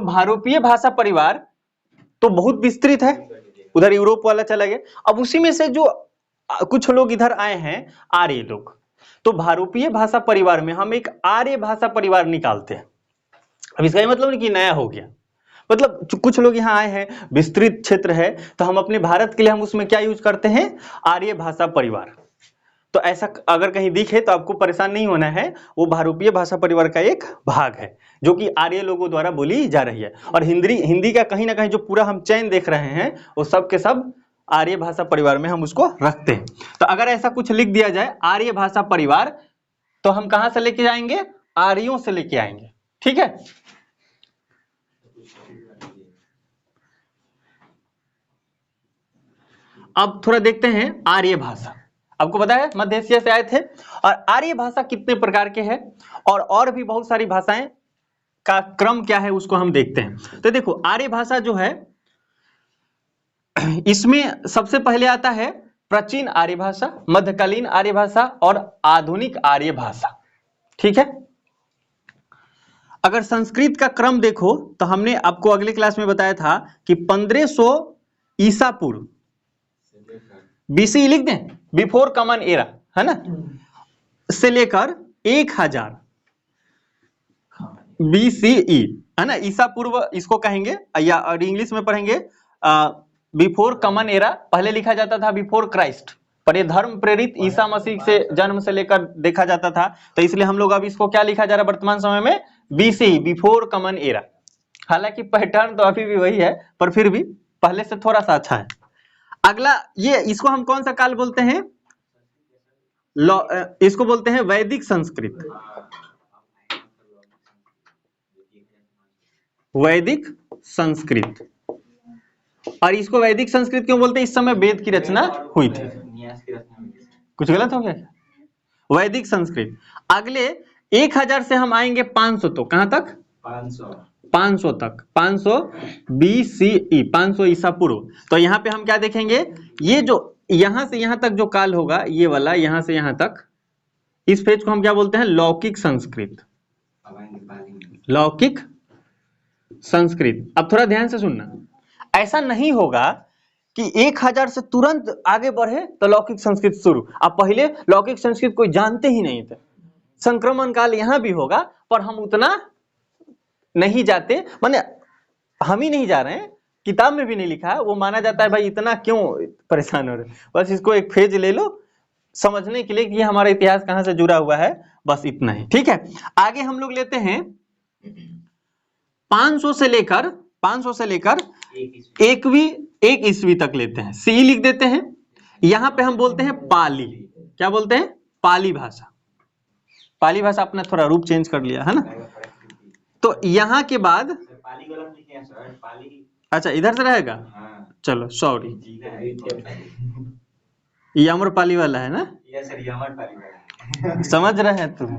तो भारोपीय भाषा परिवार तो बहुत विस्तृत है, उधर यूरोप वाला चला गया। अब उसी में से जो कुछ लोग इधर आए हैं आर्य लोग, तो भारोपीय भाषा परिवार में हम एक आर्य भाषा परिवार निकालते हैं। अब इसका मतलब नहीं कि नया हो गया, मतलब कुछ लोग यहाँ आए हैं, विस्तृत क्षेत्र है, तो हम अपने भारत के लिए हम उसमें क्या यूज करते हैं, आर्य भाषा परिवार। तो ऐसा अगर कहीं दिखे तो आपको परेशान नहीं होना है, वो भारोपीय भाषा परिवार का एक भाग है जो कि आर्य लोगों द्वारा बोली जा रही है। और हिंदी का कहीं ना कहीं जो पूरा हम चयन देख रहे हैं वो सब के सब आर्य भाषा परिवार में हम उसको रखते हैं। तो अगर ऐसा कुछ लिख दिया जाए आर्य भाषा परिवार, तो हम कहां से लेके जाएंगे, आर्यों से लेके आएंगे। ठीक है, अब थोड़ा देखते हैं आर्य भाषा। आपको पता है मध्य एशिया से आए थे, और आर्य भाषा कितने प्रकार के हैं और भी बहुत सारी भाषाएं का क्रम क्या है उसको हम देखते हैं। तो देखो आर्य भाषा जो है, इसमें सबसे पहले आता है प्राचीन आर्य भाषा, मध्यकालीन आर्य भाषा और आधुनिक आर्य भाषा। ठीक है, अगर संस्कृत का क्रम देखो तो हमने आपको अगले क्लास में बताया था कि 1500 ईसा पूर्व, बीसी लिख दें, बिफोर कॉमन एरा, है ना, से लेकर 1000 बीसीई, है ना, ईसा पूर्व इसको कहेंगे, या और इंग्लिश में पढ़ेंगे बिफोर कॉमन एरा। पहले लिखा जाता था बिफोर क्राइस्ट, पर ये धर्म प्रेरित ईसा मसीह से जन्म से लेकर देखा जाता था, तो इसलिए हम लोग अब इसको क्या लिखा जा रहा है वर्तमान समय में, बीसी, बिफोर कॉमन एरा। हालांकि पैटर्न तो अभी भी वही है, पर फिर भी पहले से थोड़ा सा अच्छा है। अगला ये, इसको हम कौन सा काल बोलते हैं, इसको बोलते हैं वैदिक संस्कृत। वैदिक संस्कृत, और इसको वैदिक संस्कृत क्यों बोलते हैं, इस समय वेद की रचना हुई थी। कुछ गलत हो गया क्या, वैदिक संस्कृत। अगले 1000 से हम आएंगे 500, तो कहां तक, 500 तक, 500 बीसीई, 500 ईसा पूर्व। तो यहाँ पे हम क्या देखेंगे, ये जो यहां से यहां तक जो काल होगा, ये वाला यहां से यहां तक, इस फेज को हम क्या बोलते हैं, लौकिक संस्कृत। लौकिक संस्कृत। अब थोड़ा ध्यान से सुनना, ऐसा नहीं होगा कि 1000 से तुरंत आगे बढ़े तो लौकिक संस्कृत शुरू। अब पहले लौकिक संस्कृत कोई जानते ही नहीं थे, संक्रमण काल यहां भी होगा, पर हम उतना नहीं जाते, माने हम ही नहीं जा रहे हैं, किताब में भी नहीं लिखा है, वो माना जाता है भाई इतना क्यों परेशान हो रहे, बस इसको एक फेज ले लो समझने के लिए कि हमारा इतिहास कहां से जुड़ा हुआ है, बस इतना ही। ठीक है, आगे हम लोग लेते हैं 500 से लेकर 1 ईस्वी तक लेते हैं, सी लिख देते हैं। यहां पे हम बोलते हैं पाली, क्या बोलते हैं, पाली भाषा। पाली भाषा अपना थोड़ा रूप चेंज कर लिया है ना। तो यहां के बाद, अच्छा इधर से रहेगा, चलो सॉरी, ये अमरपाली वाला है ना, समझ रहे हैं तुम।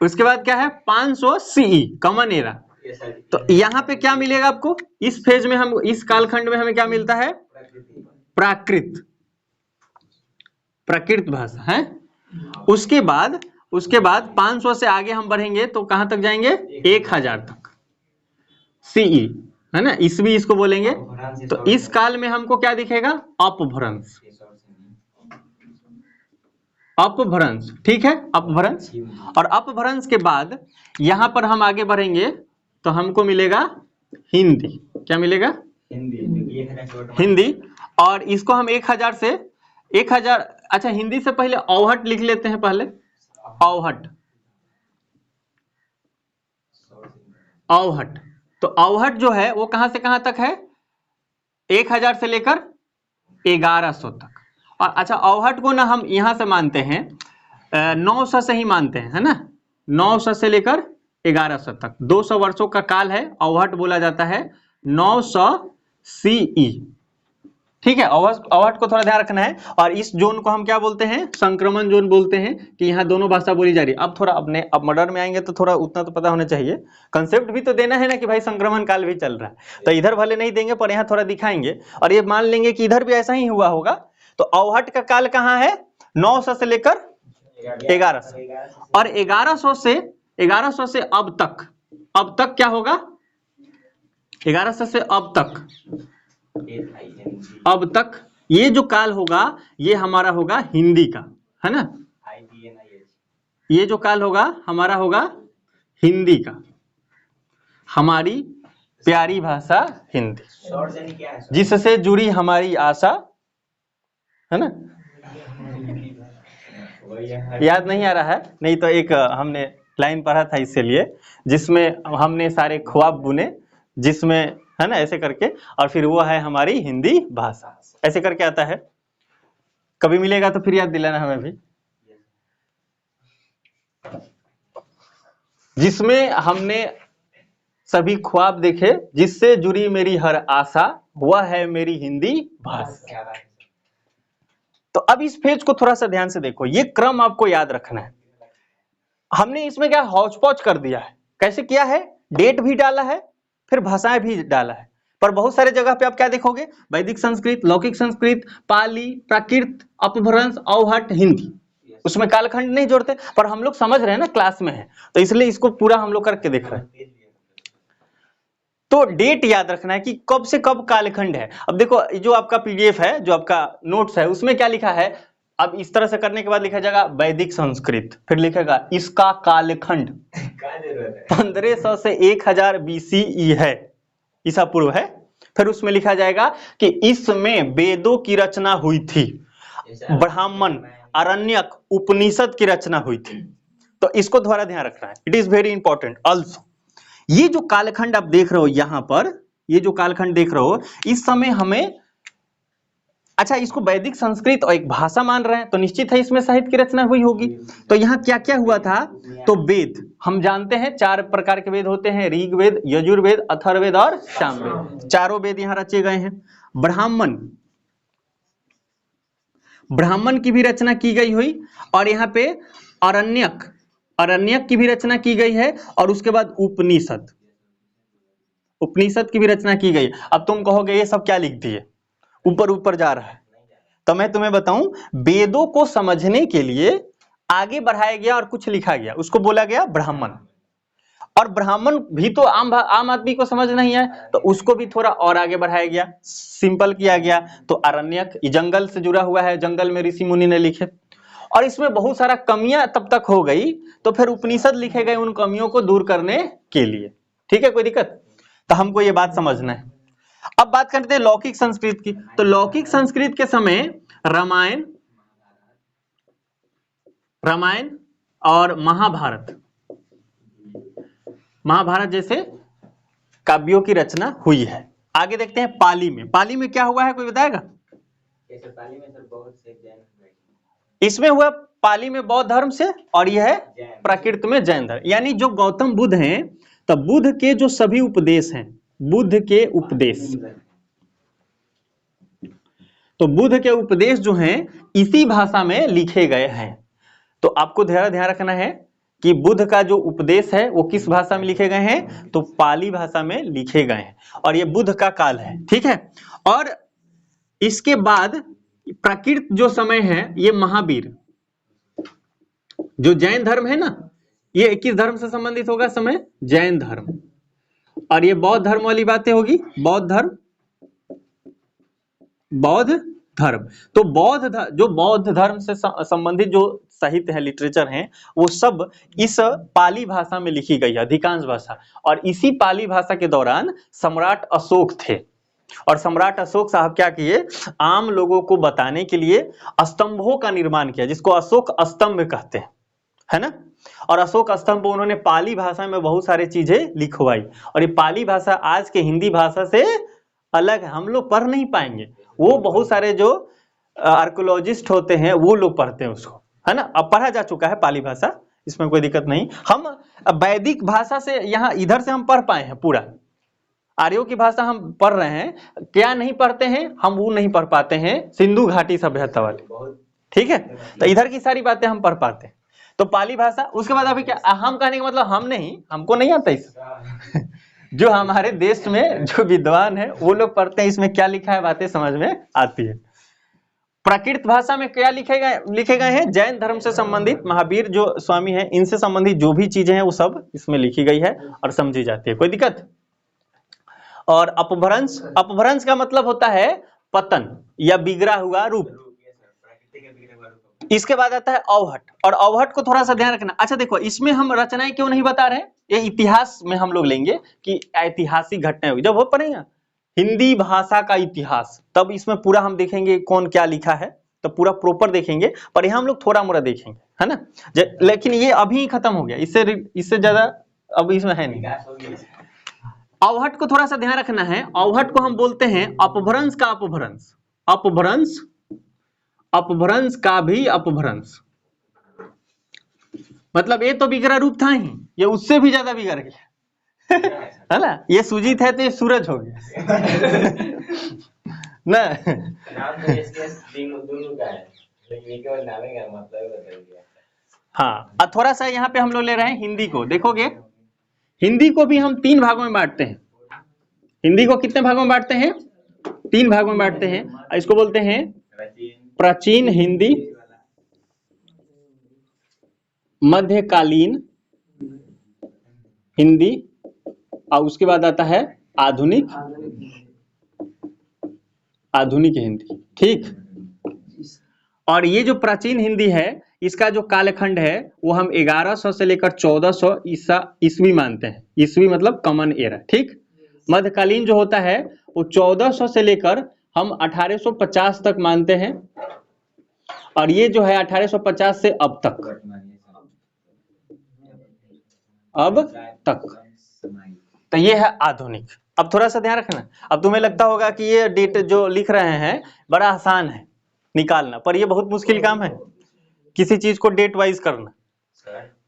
उसके बाद क्या है, 500 सीई, कॉमन एरा। तो यहाँ पे क्या मिलेगा आपको, इस फेज में हम, इस कालखंड में हमें क्या मिलता है, प्राकृत भाषा है। उसके बाद 500 से आगे हम बढ़ेंगे तो कहां तक जाएंगे, 1000 तक, सीई, है ना, ईस्वी इसको बोलेंगे। तो इस काल में हमको क्या दिखेगा, अपभ्रंश। अपभ्रंश, ठीक है, अपभ्रंश। और अपभ्रंश के बाद यहां पर हम आगे बढ़ेंगे तो हमको मिलेगा हिंदी। क्या मिलेगा, हिंदी। और इसको हम 1000, अच्छा हिंदी से पहले औहट लिख लेते हैं, पहले औहट। तो औहट जो है वो कहां से कहां तक है, 1000 से लेकर 1100 तक। और अच्छा औहट को ना हम यहां से मानते हैं 900 से ही मानते हैं, है ना, 900 से लेकर 1100 तक 200 वर्षों का काल है, औहट बोला जाता है 900 सीई। ठीक है, औहट को थोड़ा ध्यान रखना है। और इस जोन को हम क्या बोलते हैं, संक्रमण जोन बोलते हैं, कि यहाँ दोनों भाषा बोली जा रही है। अब थोड़ा अब मॉडर्न में आएंगे तो थोड़ा उतना तो पता होना चाहिए, कंसेप्ट भी तो देना है ना कि भाई संक्रमण काल भी चल रहा है, तो इधर भले नहीं देंगे पर यहाँ थोड़ा दिखाएंगे, और ये मान लेंगे कि इधर भी ऐसा ही हुआ होगा। तो औहट का काल कहाँ है, 900 से लेकर 1100, और 1100 से अब तक अब तक क्या होगा, 1100 से अब तक, अब तक ये जो काल होगा ये हमारा होगा हिंदी का, है ना। ये जो काल होगा हमारा होगा हिंदी का, हमारी प्यारी भाषा हिंदी, जिससे जुड़ी हमारी आशा, है ना। याद नहीं आ रहा है, नहीं तो एक हमने लाइन पढ़ा था इससे लिए, जिसमें हमने सारे ख्वाब बुने, जिसमें, है ना, ऐसे करके, और फिर वो है हमारी हिंदी भाषा, ऐसे करके आता है। कभी मिलेगा तो फिर याद दिलाना हमें भी। जिसमें हमने सभी ख्वाब देखे, जिससे जुड़ी मेरी हर आशा, वह है मेरी हिंदी भाषा। तो अब इस पेज को थोड़ा सा ध्यान से देखो, ये क्रम आपको याद रखना है। हमने इसमें क्या हौच पौच कर दिया है। कैसे किया है, डेट भी डाला है, फिर भाषाएं भी डाला है, पर बहुत सारे जगह पे आप क्या देखोगे, वैदिक संस्कृत, लौकिक संस्कृत, पाली, प्राकृत, अपभ्रंश, अवहट, हिंदी, उसमें कालखंड नहीं जोड़ते, पर हम लोग समझ रहे हैं ना, क्लास में है, तो इसलिए इसको पूरा हम लोग करके देख रहे हैं। तो डेट याद रखना है कि कब से कब कालखंड है। अब देखो जो आपका पीडीएफ है, जो आपका नोट्स है, उसमें क्या लिखा है, अब इस तरह से करने के बाद लिखा जाएगा वैदिक संस्कृत, फिर लिखेगा इसका कालखंड 1500 से 1000 BCE है, ईसा पूर्व है। फिर उसमें लिखा जाएगा कि इसमें वेदों की रचना हुई थी, ब्राह्मण, आरण्यक, उपनिषद की रचना हुई थी। तो इसको थोड़ा ध्यान रखना है, it is very important also. ये जो कालखंड आप देख रहे हो यहां पर, ये जो कालखंड देख रहे हो, इस समय हमें, अच्छा इसको वैदिक संस्कृत और एक भाषा मान रहे हैं, तो निश्चित है इसमें साहित्य की रचना हुई होगी। तो यहाँ क्या क्या हुआ था, तो वेद हम जानते हैं 4 प्रकार के वेद होते हैं, ऋग्वेद, यजुर्वेद, अथर्ववेद और सामवेद, चारों वेद यहाँ रचे गए हैं। ब्राह्मण, ब्राह्मण की भी रचना की गई हुई, और यहाँ पे अरण्यक, अरण्यक की भी रचना की गई है, और उसके बाद उपनिषद, उपनिषद की भी रचना की गई। अब तुम कहोगे ये सब क्या लिख दिए, ऊपर ऊपर जा रहा है, तो मैं तुम्हें बताऊं, वेदों को समझने के लिए आगे बढ़ाया गया और कुछ लिखा गया, उसको बोला गया ब्राह्मण। और ब्राह्मण भी तो आम आदमी को समझ नहीं है, तो उसको भी थोड़ा और आगे बढ़ाया गया, सिंपल किया गया। तो अरण्यक जंगल से जुड़ा हुआ है, जंगल में ऋषि मुनि ने लिखे, और इसमें बहुत सारा कमियां तब तक हो गई, तो फिर उपनिषद लिखे गए उन कमियों को दूर करने के लिए। ठीक है, कोई दिक्कत, तो हमको ये बात समझना है। अब बात करते हैं लौकिक संस्कृत की। तो लौकिक संस्कृत के समय रामायण, रामायण और महाभारत, महाभारत जैसे काव्यों की रचना हुई है। आगे देखते हैं पाली में, पाली में क्या हुआ है, कोई बताएगा। पाली में सर बहुत से जैन, इसमें हुआ पाली में बौद्ध धर्म से, और यह है प्राकृत में जैन धर्म। यानी जो गौतम बुद्ध हैं, तो बुद्ध के जो सभी उपदेश हैं, बुद्ध के उपदेश, तो बुद्ध के उपदेश जो हैं इसी भाषा में लिखे गए हैं। तो आपको ध्यान रखना है कि बुद्ध का जो उपदेश है वो किस भाषा में लिखे गए हैं, तो पाली भाषा में लिखे गए हैं, और ये बुद्ध का काल है। ठीक है, और इसके बाद प्राकृत जो समय है, ये महावीर, जो जैन धर्म है ना, ये किस धर्म से संबंधित होगा समय, जैन धर्म। और ये बौद्ध धर्म वाली बातें होगी, बौद्ध धर्म, बौद्ध धर्म। तो जो बौद्ध धर्म से संबंधित जो साहित्य है, लिटरेचर है, वो सब इस पाली भाषा में लिखी गई है, अधिकांश भाषा। और इसी पाली भाषा के दौरान सम्राट अशोक थे, और सम्राट अशोक साहब क्या किए, आम लोगों को बताने के लिए स्तंभों का निर्माण किया, जिसको अशोक स्तंभ कहते हैं, है ना। और अशोक स्तंभ उन्होंने पाली भाषा में बहुत सारी चीजें लिखवाई, और ये पाली भाषा आज के हिंदी भाषा से अलग है, हम लोग पढ़ नहीं पाएंगे, वो बहुत सारे जो आर्कियोलॉजिस्ट होते हैं वो लोग पढ़ते हैं उसको, है ना। अब पढ़ा जा चुका है पाली भाषा, इसमें कोई दिक्कत नहीं। हम वैदिक भाषा से यहाँ इधर से हम पढ़ पाए हैं, पूरा आर्यों की भाषा हम पढ़ रहे हैं, क्या नहीं पढ़ते हैं हम, वो नहीं पढ़ पाते हैं, सिंधु घाटी सभ्यता वाले। ठीक है, तो इधर की सारी बातें हम पढ़ पाते हैं। तो पाली भाषा, उसके बाद अभी क्या, हम कहने का मतलब हम नहीं, हमको नहीं आता इस जो हमारे देश में जो विद्वान है वो लोग पढ़ते हैं, इसमें क्या लिखा है बातें समझ में आती है। प्राकृत भाषा में क्या लिखे गए हैं? जैन धर्म से संबंधित महावीर जो स्वामी हैं इनसे संबंधित जो भी चीजें हैं वो सब इसमें लिखी गई है और समझी जाती है। कोई दिक्कत? और अपभ्रंश, अपभ्रंश का मतलब होता है पतन या बिगड़ा हुआ रूप। इसके बाद आता है अवहट, और अवहट को थोड़ा सा ध्यान रखना। अच्छा देखो, इसमें हम रचनाएं क्यों नहीं बता रहे हैं, ये इतिहास में हम लोग लेंगे कि ऐतिहासिक घटनाएं हुई। जब वो पढ़ेंगे हिंदी भाषा का इतिहास, तब इसमें पूरा हम देखेंगे कौन क्या लिखा है, तो पूरा प्रॉपर देखेंगे। पर यहाँ हम लोग थोड़ा मोड़ा देखेंगे, है ना। लेकिन ये अभी खत्म हो गया, इससे ज्यादा अब इसमें है नहीं। अवहट को थोड़ा सा ध्यान रखना है। अवहट को हम बोलते हैं अपभ्रंश का अपभ्रंश, अपभ्रंश, अपभ्रंश का भी अपभ्रंश। मतलब ये तो बिगड़ा रूप था ही, ये उससे भी ज्यादा बिगड़ गया है ना। ये सुजीत है तो ये सूरज हो गया ना। हाँ, अब थोड़ा सा यहाँ पे हम लोग ले रहे हैं हिंदी को। देखोगे हिंदी को भी हम 3 भागों में बांटते हैं। हिंदी को कितने भागों में बांटते हैं? 3 भागों में बांटते हैं। इसको बोलते हैं प्राचीन हिंदी, मध्यकालीन हिंदी, और उसके बाद आता है आधुनिक हिंदी। ठीक। और ये जो प्राचीन हिंदी है इसका जो कालखंड है वो हम 1100 से लेकर 1400 ईस्वी मानते हैं। ईस्वी मतलब कॉमन एरा। ठीक। मध्यकालीन जो होता है वो 1400 से लेकर हम 1850 तक मानते हैं, और ये जो है 1850 से अब तक, तो ये है आधुनिक। अब थोड़ा सा ध्यान रखना। अब तुम्हें लगता होगा कि ये डेट जो लिख रहे हैं बड़ा आसान है निकालना, पर ये बहुत मुश्किल काम है किसी चीज को डेट वाइज करना।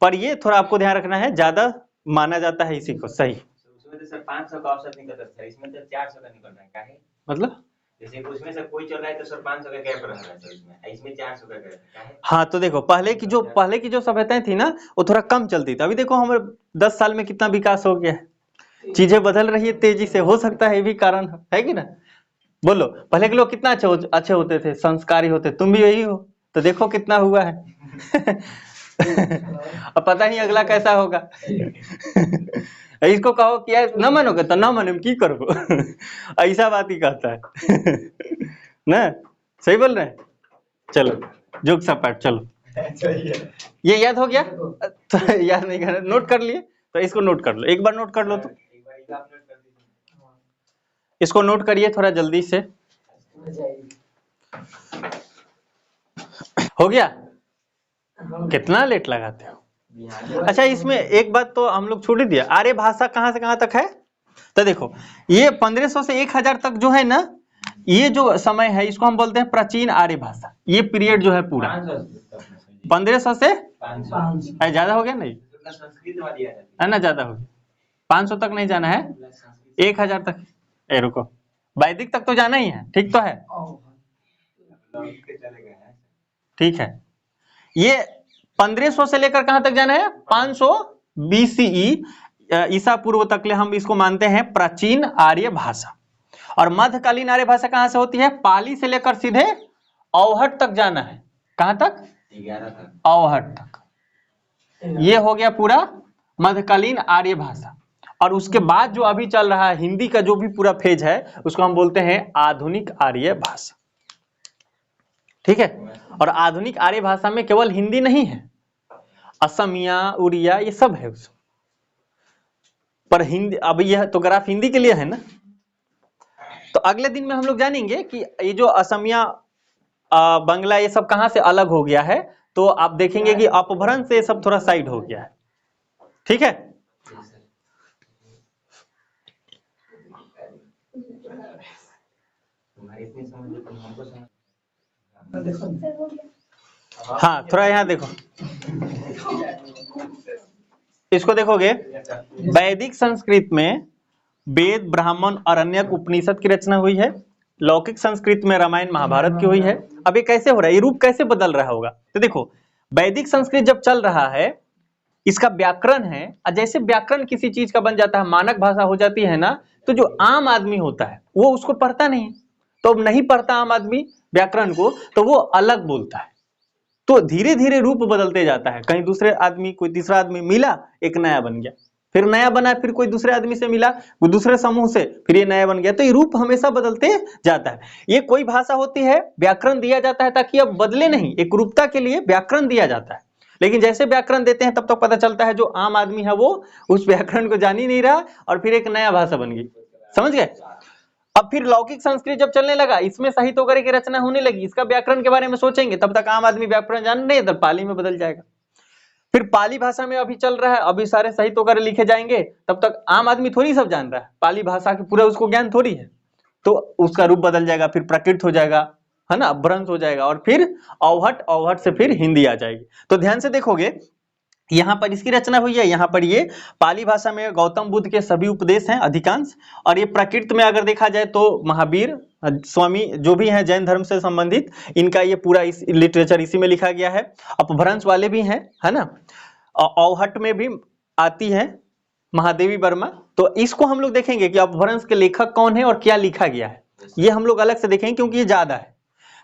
पर ये थोड़ा आपको ध्यान रखना है, ज्यादा माना जाता है इसी को सही। उसमें तो सर 500 का औसत निकलता है, इसमें तो 400 का निकल रहा है। क्या है मतलब? जैसे उसमें से कोई चल रहा है तो सर 500 का गैप रह रहा है, इसमें 400 का गैप है। हाँ, तो देखो पहले की जो सभ्यताएं थी ना वो थोड़ा कम चलती थी। अभी देखो हमारे 10 साल में कितना विकास हो गया है, चीजें बदल रही है तेजी से। हो सकता है ये भी कारण है कि ना। बोलो, पहले के लोग कितना अच्छे होते थे, संस्कारी होते। तुम भी यही हो, तो देखो कितना हुआ है अब पता नहीं अगला कैसा होगा इसको कहो कि यार न मानोगे तो ना मानो, की करो ऐसा बात ही कहता है ना। सही बोल रहे हैं। चलो जोक सपाट, चलो ये याद हो गया तो याद नहीं करना, नोट कर लिए तो इसको नोट कर लो, एक बार नोट कर लो। तो इसको नोट करिए थोड़ा जल्दी से। हो गया? कितना लेट लगाते हो। अच्छा, इसमें एक बात तो हम लोग छूट ही दिया, आर्य भाषा कहां से कहां तक है। तो देखो ये 1500 से 1000 तक जो है ना, ये जो समय है इसको हम बोलते हैं प्राचीन आर्य भाषा। ये पीरियड जो है पूरा 1500 से ज्यादा हो गया नहीं है ना, ज्यादा हो गया। 500 तक नहीं जाना है, 1000 तक। रुको, वैदिक तक तो जाना ही है। ठीक तो है, ठीक है। ये 1500 से लेकर कहां तक जाना है? 500 BCE ईसा पूर्व तक ले हम इसको मानते हैं प्राचीन आर्य भाषा। और मध्यकालीन आर्य भाषा कहां से होती है? पाली से लेकर सीधे अवहट तक जाना है। कहां तक? 11 तक, अवहट तक। ये हो गया पूरा मध्यकालीन आर्य भाषा। और उसके बाद जो अभी चल रहा है हिंदी का जो भी पूरा फेज है उसको हम बोलते हैं आधुनिक आर्य भाषा। ठीक है। और आधुनिक आर्य भाषा में केवल हिंदी नहीं है, असमिया, उड़िया, ये सब है उसमें। पर हिंदी, अब यह तो ग्राफ हिंदी के लिए है ना। तो अगले दिन में हम लोग जानेंगे कि ये जो असमिया, बंगला, ये सब कहां से अलग हो गया है। तो आप देखेंगे कि अपभ्रंश से सब थोड़ा साइड हो गया है। ठीक है। हाँ, थोड़ा यहाँ देखो, इसको देखोगे वैदिक संस्कृत में वेद, ब्राह्मण, अरण्यक, उपनिषद की रचना हुई है। लौकिक संस्कृत में रामायण, महाभारत की हुई है। अब ये कैसे हो रहा है, ये रूप कैसे बदल रहा होगा। तो देखो वैदिक संस्कृत जब चल रहा है, इसका व्याकरण है, जैसे व्याकरण किसी चीज का बन जाता है, मानक भाषा हो जाती है ना, तो जो आम आदमी होता है वो उसको पढ़ता नहीं, तो अब नहीं पढ़ता आम आदमी व्याकरण को, तो वो अलग बोलता है। तो धीरे धीरे रूप बदलते जाता है, कहीं दूसरे आदमी, कोई तीसरा आदमी मिला, एक नया बन गया, फिर नया बना, फिर कोई दूसरे आदमी से मिला, वो दूसरे समूह से, फिर ये नया बन गया। तो ये रूप हमेशा बदलते जाता है। ये कोई भाषा होती है, व्याकरण दिया जाता है ताकि अब बदले नहीं, एक रूपता के लिए व्याकरण दिया जाता है। लेकिन जैसे व्याकरण देते हैं तब तक पता चलता है जो आम आदमी है वो उस व्याकरण को जान ही नहीं रहा और फिर एक नया भाषा बन गई। समझ गए? अब फिर लौकिक संस्कृत जब चलने लगा, इसमें साहित्य वगैरह की रचना होने लगी, इसका व्याकरण के बारे में सोचेंगे, तब तक आम आदमी व्याकरण जान नहीं, तब पाली में बदल जाएगा। फिर पाली भाषा में अभी चल रहा है, अभी सारे साहित्य वगैरह लिखे जाएंगे, तब तक आम आदमी थोड़ी सब जान रहा है, पाली भाषा के पूरा उसको ज्ञान थोड़ी है, तो उसका रूप बदल जाएगा, फिर प्राकृत हो जाएगा, है ना, अपभ्रंश हो जाएगा, और फिर अवहट, अवहट से फिर हिंदी आ जाएगी। तो ध्यान से देखोगे यहाँ पर इसकी रचना हुई है, यहाँ पर ये पाली भाषा में गौतम बुद्ध के सभी उपदेश हैं अधिकांश, और ये प्राकृत में अगर देखा जाए तो महावीर स्वामी जो भी हैं जैन धर्म से संबंधित, इनका ये पूरा इस लिटरेचर इसी में लिखा गया है। अपभ्रंश वाले भी हैं, है ना, अवहट में भी आती है महादेवी वर्मा। तो इसको हम लोग देखेंगे कि अपभ्रंश के लेखक कौन है और क्या लिखा गया है, ये हम लोग अलग से देखेंगे क्योंकि ये ज्यादा है।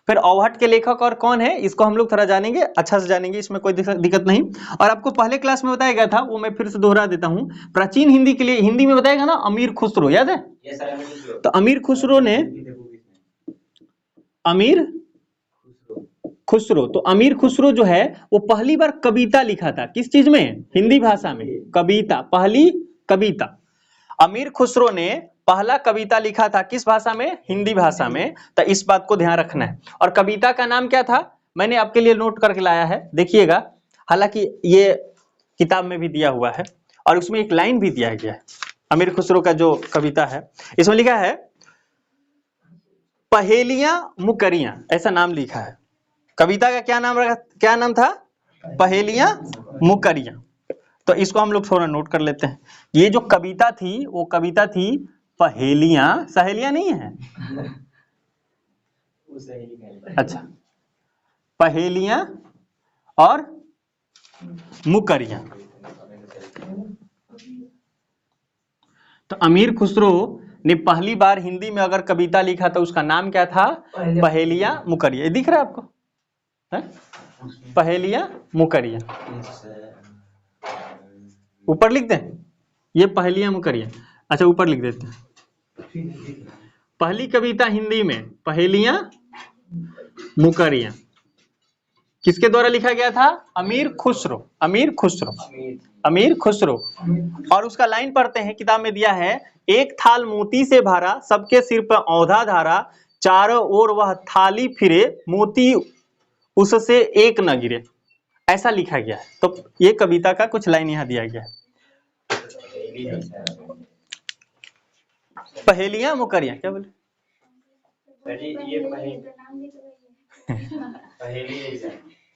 फिर अवहट के लेखक और कौन है, इसको हम लोग थोड़ा जानेंगे, अच्छा से जानेंगे, इसमें कोई दिक्कत नहीं। और आपको पहले क्लास में बताया गया था, वो मैं फिर से दोहरा देता हूँ, प्राचीन हिंदी के लिए हिंदी में बताएगा ना अमीर खुसरो, याद है? तो अमीर खुसरो ने, अमीर खुसरो, तो अमीर खुसरो जो है वो पहली बार कविता लिखा था, किस चीज में? हिंदी भाषा में, कविता, पहली कविता। अमीर खुसरो ने पहला कविता लिखा था किस भाषा में? हिंदी भाषा में। तो इस बात को ध्यान रखना है। और कविता का नाम क्या था? मैंने आपके लिए नोट करके लाया है, देखिएगा, हालांकि ये किताब में भी दिया हुआ है और उसमें एक लाइन भी दिया गया है। अमीर खुसरो का जो कविता है, इसमें लिखा है पहेलियां मुकरियां, ऐसा नाम लिखा है। कविता का क्या नाम था? पहेलियां मुकरियां। तो इसको हम लोग थोड़ा नोट कर लेते हैं। ये जो कविता थी वो कविता थी पहेलियां, सहेलियां नहीं है, अच्छा, पहेलियां और मुकरियां। तो अमीर खुसरो ने पहली बार हिंदी में अगर कविता लिखा तो उसका नाम क्या था? पहेलियां मुकरियां। ये दिख रहा है आपको? है? पहेलियां मुकरियां, ऊपर लिख दें, ये पहेलियां मुकरियां, अच्छा ऊपर लिख देते हैं। पहली कविता हिंदी में पहेलियां मुकरियां किसके द्वारा लिखा गया था? अमीर खुसरो, अमीर खुसरो, अमीर खुसरो। और उसका लाइन पढ़ते हैं, किताब में दिया है, एक थाल मोती से भरा, सबके सिर पर औंधा धारा, चारों ओर वह थाली फिरे, मोती उससे एक न गिरे, ऐसा लिखा गया है। तो ये कविता का कुछ लाइन यहाँ दिया गया है। पहेलियां मुकरियां, क्या बोले?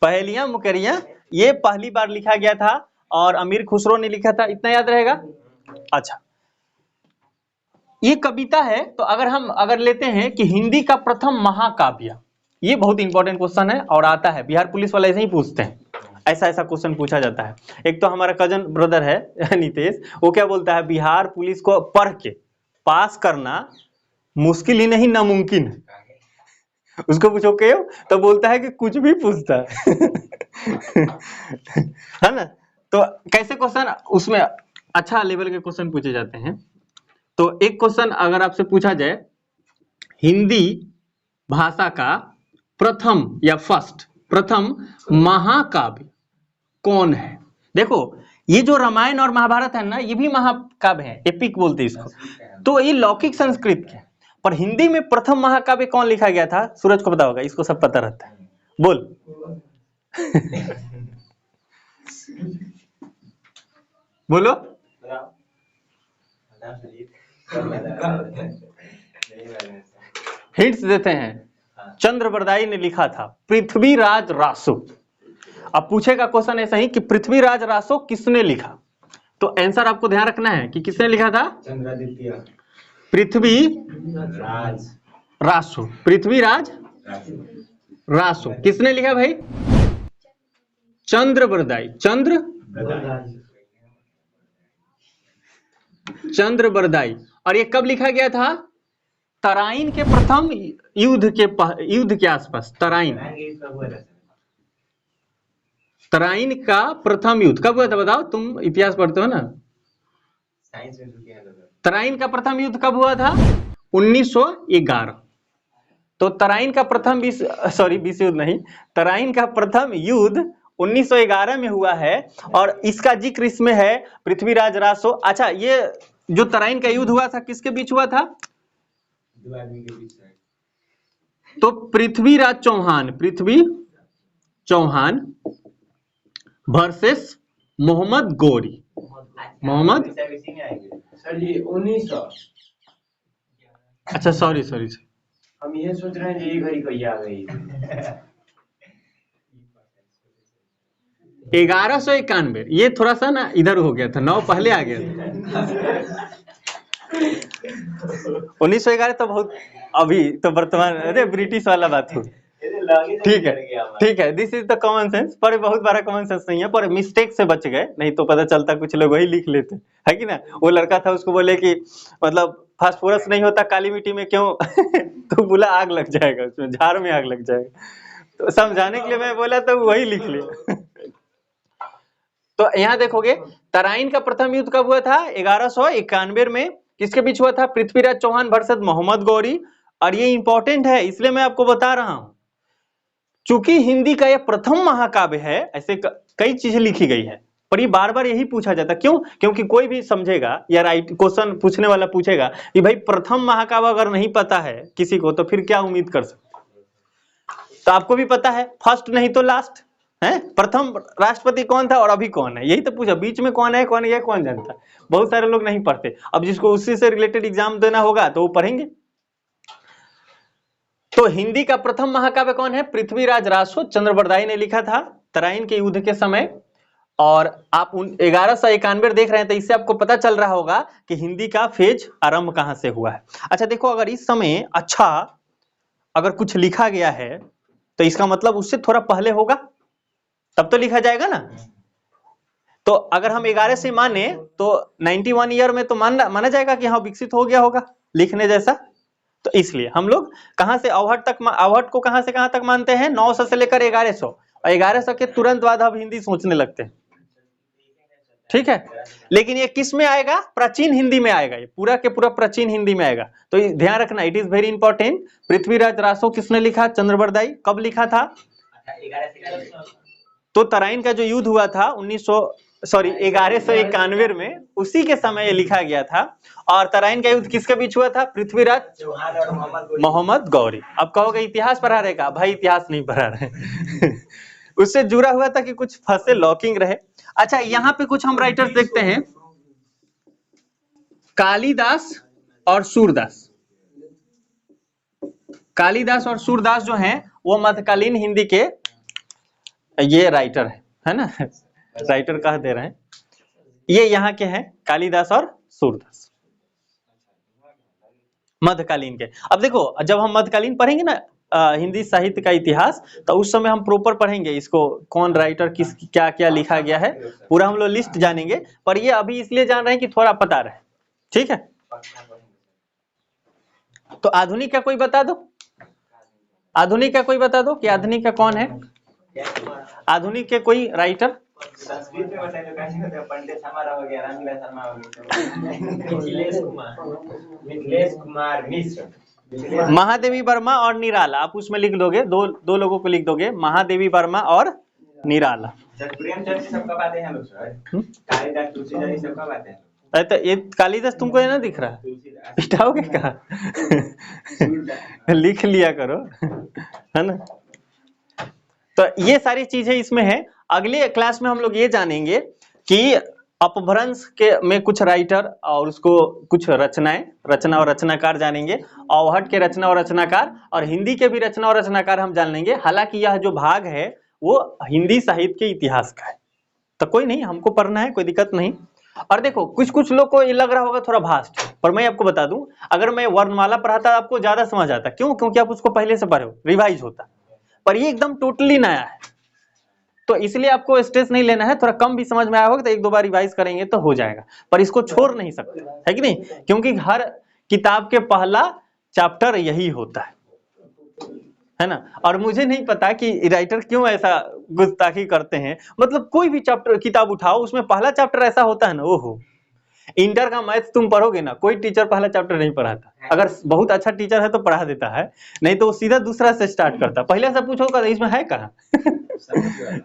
पहेलियां मुकरियां ये पहली बार लिखा गया था और अमीर खुसरो ने लिखा था, इतना याद रहेगा। अच्छा, ये कविता है। तो अगर लेते हैं कि हिंदी का प्रथम महाकाव्य, ये बहुत इंपॉर्टेंट क्वेश्चन है और आता है, बिहार पुलिस वाले ऐसे ही पूछते हैं, ऐसा क्वेश्चन पूछा जाता है। एक तो हमारा कजन ब्रदर है नितेश, वो क्या बोलता है, बिहार पुलिस को पढ़ के पास करना मुश्किल ही नहीं नामुमकिन है। उसको पूछो क्यों, तो बोलता है कि कुछ भी पूछता है है ना। तो कैसे क्वेश्चन उसमें अच्छा लेवल के क्वेश्चन पूछे जाते हैं। तो एक क्वेश्चन अगर आपसे पूछा जाए, हिंदी भाषा का प्रथम या प्रथम महाकाव्य कौन है? देखो, ये जो रामायण और महाभारत है ना, ये भी महाकाव्य है, एपिक बोलते हैं इसको। तो ये लौकिक संस्कृत के, पर हिंदी में प्रथम महाकाव्य कौन लिखा गया था? सूरज को पता होगा, इसको सब पता रहता है, बोल बोलो। हिंट्स देते हैं, चंद्रबरदाई ने लिखा था पृथ्वीराज रासो। अब पूछेगा क्वेश्चन ऐसा ही कि पृथ्वीराज रासो किसने लिखा, तो आंसर आपको ध्यान रखना है कि किसने लिखा था? पृथ्वीराज रासो, पृथ्वीराज रासो किसने लिखा भाई? चंद्रबरदाई, चंद्रबरदाई। और ये कब लिखा गया था? तराइन के प्रथम युद्ध के आसपास, तराइन तराइन का प्रथम युद्ध कब हुआ था बताओ, तुम इतिहास पढ़ते हो ना। साइंस में जो किया था। तराइन का प्रथम युद्ध कब हुआ था? 1911। तो तराइन का प्रथम विश्व युद्ध नहीं, तराइन का प्रथम युद्ध 1911 में हुआ है और इसका जिक्र इसमें है पृथ्वीराज रासो। अच्छा, ये जो तराइन का युद्ध हुआ था किसके बीच हुआ था? दो आदमी के बीच में। तो पृथ्वीराज चौहान वर्सेस मोहम्मद गौरी। मोहम्मद इसी में आएंगे सर जी 1900। अच्छा सॉरी हम ये सोच रहे हैं कि ये घड़ी कहीं आ गई। 1191, ये थोड़ा सा ना इधर हो गया था, 9 पहले आ गया था। 1911 तो बहुत अभी तो वर्तमान, अरे ब्रिटिश वाला बात हो। ठीक है, this is the common sense. पर बहुत बड़ा कॉमन सेंस नहीं है, पर मिस्टेक से बच गए, नहीं तो पता चलता कुछ लोग वही लिख लेते है कि ना। वो लड़का था, उसको बोले कि मतलब फास्फोरस नहीं होता काली मिट्टी में क्यों तो बोला आग लग जाएगा उसमें, झाड़ में आग लग जाएगा। तो समझाने के लिए मैं बोला तो वही लिख लिया। तो यहाँ देखोगे तराइन का प्रथम युद्ध कब हुआ था? 1191 में। किसके बीच हुआ था? पृथ्वीराज चौहान वर्सेस मोहम्मद गौरी। और ये इंपॉर्टेंट है, इसलिए मैं आपको बता रहा हूं, चूंकि हिंदी का यह प्रथम महाकाव्य है, ऐसे कई चीजें लिखी गई है, पर ये बार बार यही पूछा जाता। क्यों? क्योंकि कोई भी समझेगा या राइट क्वेश्चन पूछने वाला पूछेगा कि भाई प्रथम महाकाव्य अगर नहीं पता है किसी को तो फिर क्या उम्मीद कर सकते। तो आपको भी पता है, फर्स्ट नहीं तो लास्ट है, प्रथम राष्ट्रपति कौन था और अभी कौन है, यही तो पूछा। बीच में कौन है कौन, ये कौन जानता। बहुत सारे लोग नहीं पढ़ते। अब जिसको उसी से रिलेटेड एग्जाम देना होगा तो वो पढ़ेंगे। तो हिंदी का प्रथम महाकाव्य कौन है? पृथ्वीराज रासो, चंद्रबरदाई ने लिखा था तराइन के युद्ध के समय। और आप 1191 देख रहे हैं, तो इससे आपको पता चल रहा होगा कि हिंदी का फेज आरंभ कहां से हुआ है। अच्छा देखो, अगर इस समय अच्छा अगर कुछ लिखा गया है तो इसका मतलब उससे थोड़ा पहले होगा, तब तो लिखा जाएगा ना। तो अगर हम 11 से माने तो 91 ईयर में तो माना जाएगा कि हाँ विकसित हो गया होगा लिखने जैसा। तो इसलिए हम लोग कहां से अवहट को कहां से कहां तक मानते हैं? 900 से लेकर 1100, और 1100 के तुरंत बाद अब हिंदी सोचने लगते हैं। ठीक है, लेकिन ये किस में आएगा? प्राचीन हिंदी में आएगा, ये पूरा के पूरा प्राचीन हिंदी में आएगा। तो ध्यान रखना, it is very important. Prithviraj Raso किसने लिखा? चंद्रबरदाई। कब लिखा था? तो तराइन का जो युद्ध हुआ था 1191 में, उसी के समय ये लिखा गया था। और तराइन का युद्ध किसके बीच हुआ था? पृथ्वीराज चौहान और मोहम्मद गौरी। अब कहोगे इतिहास पढ़ा रहेगा, भाई इतिहास नहीं पढ़ा रहे उससे जुड़ा हुआ था कि कुछ फंसे लॉकिंग रहे। अच्छा, यहाँ पे कुछ हम राइटर्स देखते हैं, कालिदास और सूरदास। कालिदास और सूरदास जो हैं वो मध्यकालीन हिंदी के ये राइटर है ना, राइटर कह दे रहे हैं। ये यहाँ के हैं कालिदास और सूरदास, मध्यकालीन के। अब देखो, जब हम मध्यकालीन पढ़ेंगे ना हिंदी साहित्य का इतिहास, तो उस समय हम प्रॉपर पढ़ेंगे इसको, कौन राइटर किस क्या क्या लिखा गया है, पूरा हम लोग लिस्ट जानेंगे। पर ये अभी इसलिए जान रहे हैं कि थोड़ा पता रहे। ठीक है, तो आधुनिक का कोई बता दो, आधुनिक का कोई बता दो कि आधुनिक का कौन है? आधुनिक के कोई राइटर? संस्कृत में बताइए तो कैसे होता है? पंडित समारोह हो गया, रामविलास शर्मा हो गया, मिथिलेश कुमार मिश्र, महादेवी वर्मा और निराला। आप उसमें लिख दोगे, दो लोगों को लिख दोगे, महादेवी वर्मा और निराला। सर प्रेमचंद सबका बातें हैं लोग सर, कालिदास तुलसीदास सबका बातें हैं। अरे तो ये कालिदास तुमको ये ना दिख रहा है? पिटाओगे कहाँ लिख लिया करो है ना। तो ये सारी चीजें इसमें है। अगले क्लास में हम लोग ये जानेंगे कि अपभ्रंश के में कुछ राइटर और उसको कुछ रचनाएं, रचना और रचनाकार जानेंगे। अवहट के रचना और रचनाकार, और हिंदी के भी रचना और रचनाकार हम जान लेंगे। हालांकि यह जो भाग है वो हिंदी साहित्य के इतिहास का है, तो कोई नहीं, हमको पढ़ना है, कोई दिक्कत नहीं। और देखो, कुछ लोग को ये लग रहा होगा थोड़ा भास्ट, पर मैं आपको बता दूं, अगर मैं वर्णमाला पढ़ाता आपको ज्यादा समझ आता। क्यों? क्योंकि आप उसको पहले से पढ़े हो, रिवाइज होता। पर ये एकदम टोटली नया है, तो इसलिए आपको स्ट्रेस नहीं लेना है। थोड़ा कम भी समझ में आया होगा तो एक दो बार रिवाइज करेंगे तो हो जाएगा, पर इसको छोड़ नहीं सकते, है कि नहीं? क्योंकि हर किताब के पहला चैप्टर यही होता है ना। और मुझे नहीं पता कि राइटर क्यों ऐसा गुस्ताखी करते हैं, मतलब कोई भी चैप्टर किताब उठाओ उसमें पहला चैप्टर ऐसा होता है ना, ओहो। इंटर का मैथ्स तुम पढ़ोगे ना, कोई टीचर पहला चैप्टर नहीं पढ़ाता, अगर बहुत अच्छा टीचर है तो पढ़ा देता है, नहीं तो वो सीधा दूसरा से स्टार्ट करता, पहले से पूछोगा इसमें है कहाँ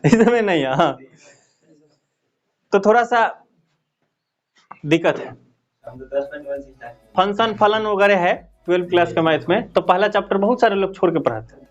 इसमें नहीं है। हाँ, तो थोड़ा सा दिक्कत है। हम तो 10.1 से स्टार्ट फंक्शन फलन वगैरह है 12 क्लास के मैथ में, तो पहला चैप्टर बहुत सारे लोग छोड़ के पढ़ाते हैं।